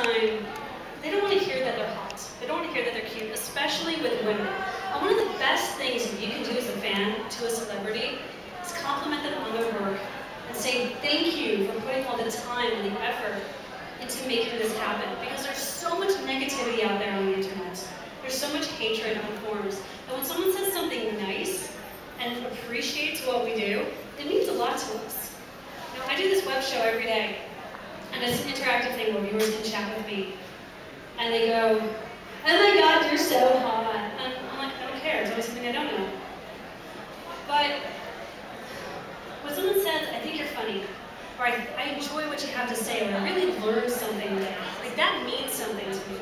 time, they don't want to hear that they're hot. They don't want to hear that they're cute, especially with women. And one of the best things that you can do as a fan to a celebrity is compliment them on their work and say thank you for putting all the time and the effort into making this happen. Because there's so much negativity out there on the internet. There's so much hatred on forums that when someone says something nice and appreciates what we do, it means a lot to us. You know, I do this web show every day, and it's an interactive thing where viewers can chat with me. And they go, oh my God, you're so hot. And I'm like, I don't care, it's always something I don't know. But when someone says, I think you're funny, or I enjoy what you have to say, or I really learned something today, like that means something to me.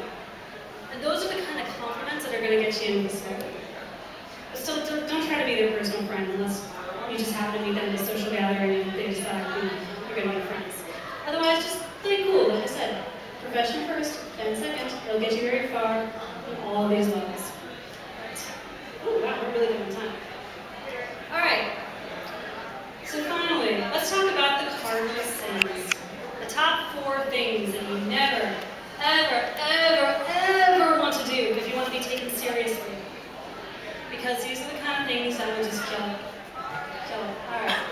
And those are the kind of compliments that are going to get you into the scope. But still, don't try to be their personal friend unless you just happen to meet them at a social gathering and they decide you're going to be friends. Otherwise, just play cool, like I said. Profession first, then second. It'll get you very far in all of these levels. Oh, wow, we're really good on time. All right. So finally, let's talk about the cardinal sins. The top 4 things that you never, ever, ever, ever want to do if you want to be taken seriously. Because these are the kind of things that will just kill it. Kill it. All right.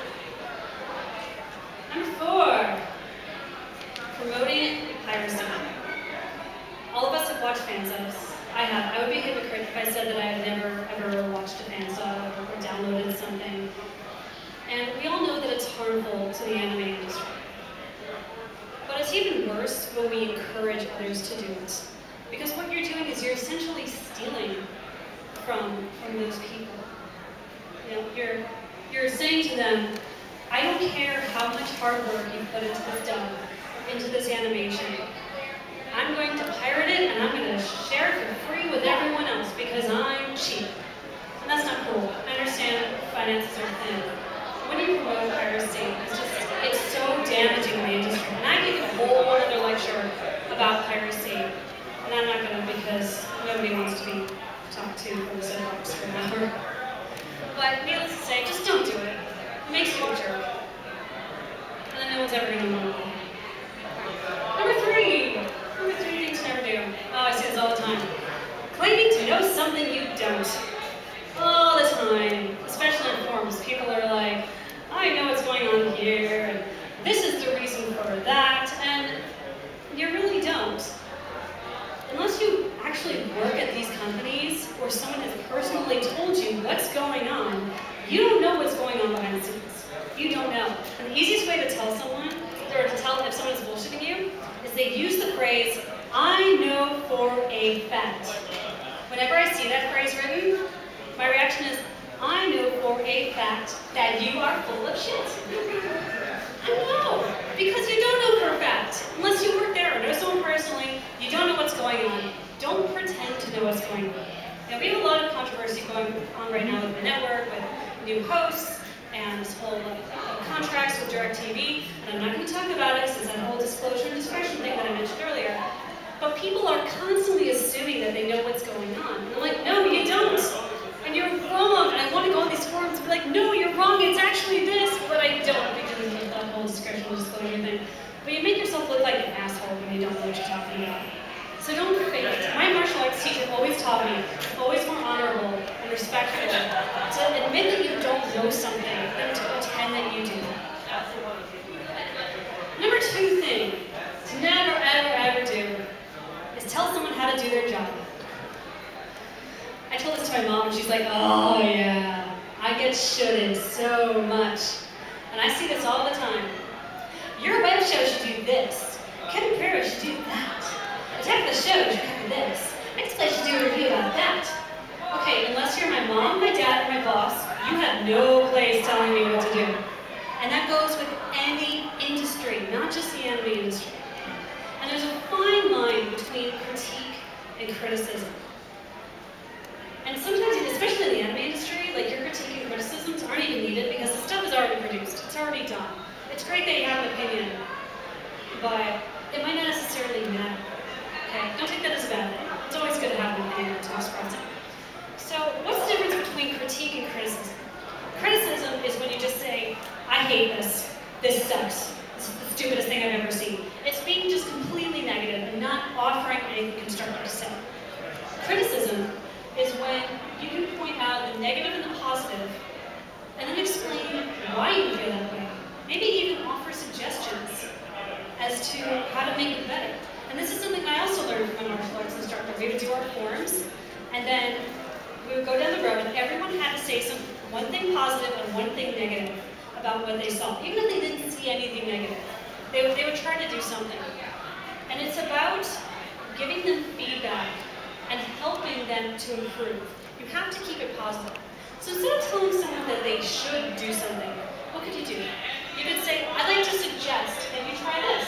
Number 4. Promoting piracy. All of us have watched fan subs. I have. I would be a hypocrite if I said that I had never, ever watched a fan sub or downloaded something. And we all know that it's harmful to the anime industry. But it's even worse when we encourage others to do it. Because what you're doing is you're essentially stealing from those people. You know, you're saying to them, I don't care how much hard work you put into this animation. I'm going to pirate it and I'm going to share it for free with everyone else because I'm cheap. And that's not cool. I understand finances are thin. When you promote piracy, it's so damaging to the industry. And I give a whole other lecture about piracy. And I'm not going to because nobody wants to be talked to from the soapbox for an hour. But needless to say, just don't do it. It makes you a jerk. And then no one's ever going to know. Number 3 things to never do. Oh, I see this all the time. Claiming to know something you don't. All the time, especially in forums, people are like, I know what's going on here, and this is the reason for that, and you really don't. Unless you actually work at these companies, or someone has personally told you what's going on, you don't know what's going on behind the scenes. You don't know. And the easiest way to tell someone, or to tell if someone's bullshitting you, is they use the phrase, I know for a fact. Whenever I see that phrase written, my reaction is, I know for a fact that you are full of shit. I know, because you don't know for a fact. Unless you work there or know someone personally, you don't know what's going on. Don't pretend to know what's going on. Now, we have a lot of controversy going on right now with the network, with new hosts, and this whole contracts with DirecTV, and I'm not going to talk about it since that whole disclosure and discretion thing that I mentioned earlier. But people are constantly assuming that they know what's going on. And I'm like, no, you don't. And you're wrong. And I want to go on these forums and be like, no, you're wrong. It's actually this. But I don't because of that whole discretion and disclosure thing. But you make yourself look like an asshole when you don't know what you're talking about. So don't fake it. My martial arts teacher always taught me, always more honorable and respectful, to admit that you don't know something than to pretend that you do. Number 2 thing to never, ever, ever do is tell someone how to do their job. I told this to my mom and she's like, oh yeah, I get shoulded so much. And I see this all the time. Your web show should do this. Kevin Farrow should do that. Attack the show should cover this. Next place should do a review about that. Okay, unless you're my mom, my dad, or my boss, you have no place telling me what to do. And that goes with any industry, not just the anime industry. And there's a fine line between critique and criticism. And sometimes, especially in the anime industry, like your critique and criticisms aren't even needed because the stuff is already produced. It's already done. It's great that you have an opinion, but it might not necessarily matter. Okay? Don't take that as a bad thing. It's always good to have an opinion to express it. So, what's the difference between critique and criticism? Criticism is when you just say, I hate this. This sucks. This is the stupidest thing I've ever seen. It's being just completely negative and not anything constructive to say. Criticism is when you can point out the negative and the positive, and then explain why you feel that way. Maybe even offer suggestions as to how to make it better. And this is something I also learned from my martial arts instructor. We would do our forms, and then we would go down the road, and everyone had to say one thing positive and one thing negative about what they saw. Even if they didn't see anything negative, they would try to do something. And it's about giving them feedback and helping them to improve. You have to keep it positive. So instead of telling someone that they should do something, what could you do? You could say, I'd like to suggest that you try this.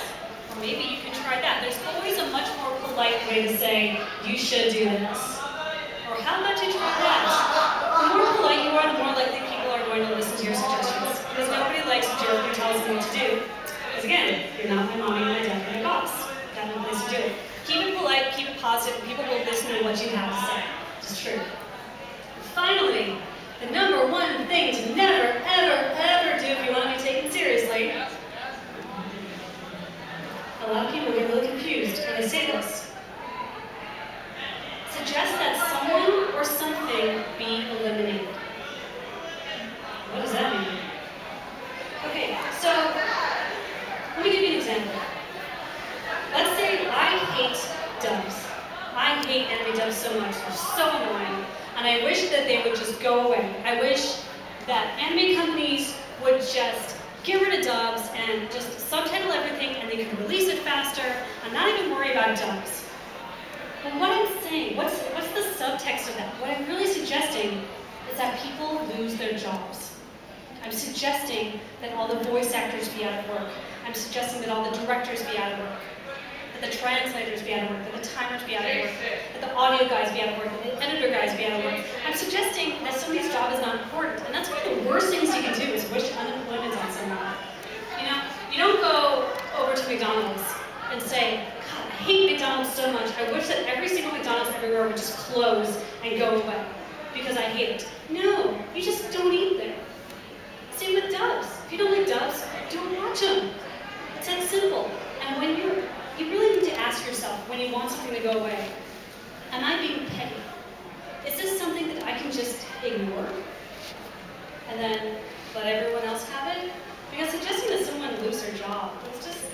Or maybe you can try that. There's always a much more polite way to say, you should do this. Or how about you try that? The more polite you are, the more likely people are going to listen to your suggestions. Because nobody likes a jerk who tells them what to do. Because again, you're not my mommy, my dad, my boss. That's no place to do it. Keep it polite, keep it positive, and people will listen to what you have to say. It's true. And finally, the number one thing to never, ever, ever do if you want to be taken seriously. A lot of people get really confused when I say this. Suggest that someone or something be eliminated. What does that mean? Okay, so let me give you an example. Let's say I hate dubs. I hate anime dubs so much. They're so annoying. And I wish that they would just go away. I wish that anime companies would just get rid of dubs and just subtitle everything, and they could release it faster and not even worry about dubs. But what I'm saying, what's the subtext of that? What I'm really suggesting is that people lose their jobs. I'm suggesting that all the voice actors be out of work. I'm suggesting that all the directors be out of work. That the translators be out of work, that the timers be out of work, that the audio guys be out of work, that the editor guys be out of work. I'm suggesting that somebody's job is not important. And that's one of the worst things you can do is wish unemployment on someone. You know, you don't go over to McDonald's and say, God, I hate McDonald's so much. I wish that every single McDonald's everywhere would just close and go away because I hate it. No, you just don't eat there. Same with dubs. If you don't like dubs, don't watch them. It's that simple. And when you really need to ask yourself, when you want something to go away, am I being petty? Is this something that I can just ignore and then let everyone else have it? Because suggesting that someone lose their job, it's just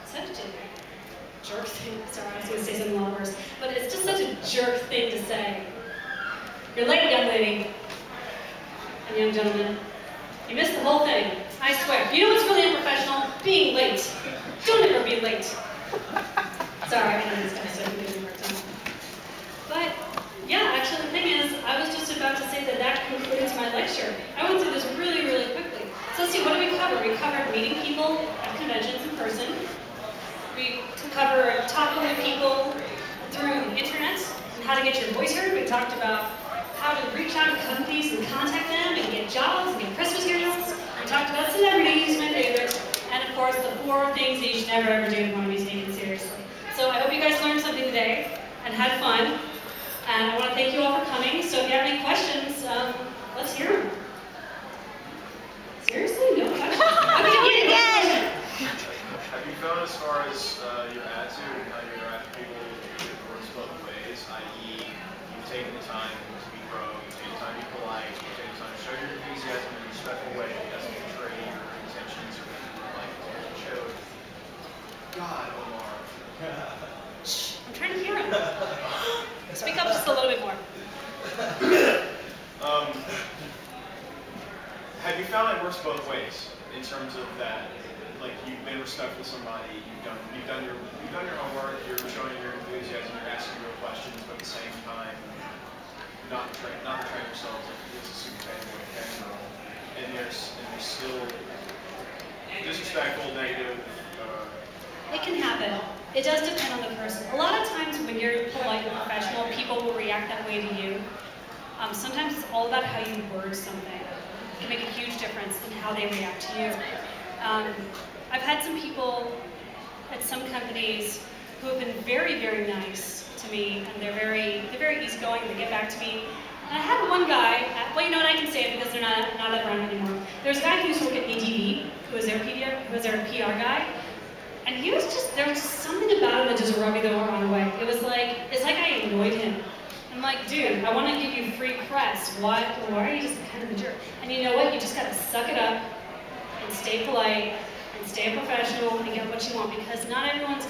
such a jerk thing. Sorry, I was going to say something a lot worse. But it's just such a jerk thing to say. You're late, young lady and young gentleman. You missed the whole thing. I swear. You know what's really unprofessional? Being late. Don't ever be late. Sorry, I know this guy's so good at work time. But, yeah, actually the thing is, I was just about to say that that concludes my lecture. I went through this really, really quickly. So let's see, what did we cover? We covered meeting people at conventions in person. We covered talking with people through the internet and how to get your voice heard. We talked about how to reach out to companies and contact them and get jobs and get press materials. We talked about celebrities, my favorite. And of course, the 4 things that you should never ever do if you want to be taken seriously. So I hope you guys learned something today and had fun. And I want to thank you all for coming. So if you have any questions, let's hear them. Seriously? No questions? Okay, yeah. Have you found as far as your attitude and how you interact with people, it works both ways, i.e. you've taken the time to be pro, you've taken the time to be polite, you've taken the time to show your enthusiasm in a respectful way that doesn't betray your intentions or like show. God, Omar. Shh, I'm trying to hear him. Speak up just a little bit more. Have you found it works both ways in terms of that? Like you've been respectful to somebody, you've done your homework, you're showing your enthusiasm, you're asking real questions, but at the same time, not betraying yourselves like it's a super fanboy fangirl, and there's still disrespectful, negative. It can happen. It does depend on the person. A lot of times when you're polite and professional, people will react that way to you. Sometimes it's all about how you word something. It can make a huge difference in how they react to you. I've had some people at some companies who have been very, very nice to me, and they're very easygoing. They get back to me. And I had one guy. Well, you know what? I can say it because they're not around anymore. There's a guy who used to work at ADV, who was their PR guy. And he was just, there was just something about him that just rubbed me the wrong way. It was like, it's like I annoyed him. I'm like, dude, I want to give you free press. Why are you just kind of a jerk? And you know what? You just got to suck it up and stay polite and stay a professional and get what you want, because not everyone's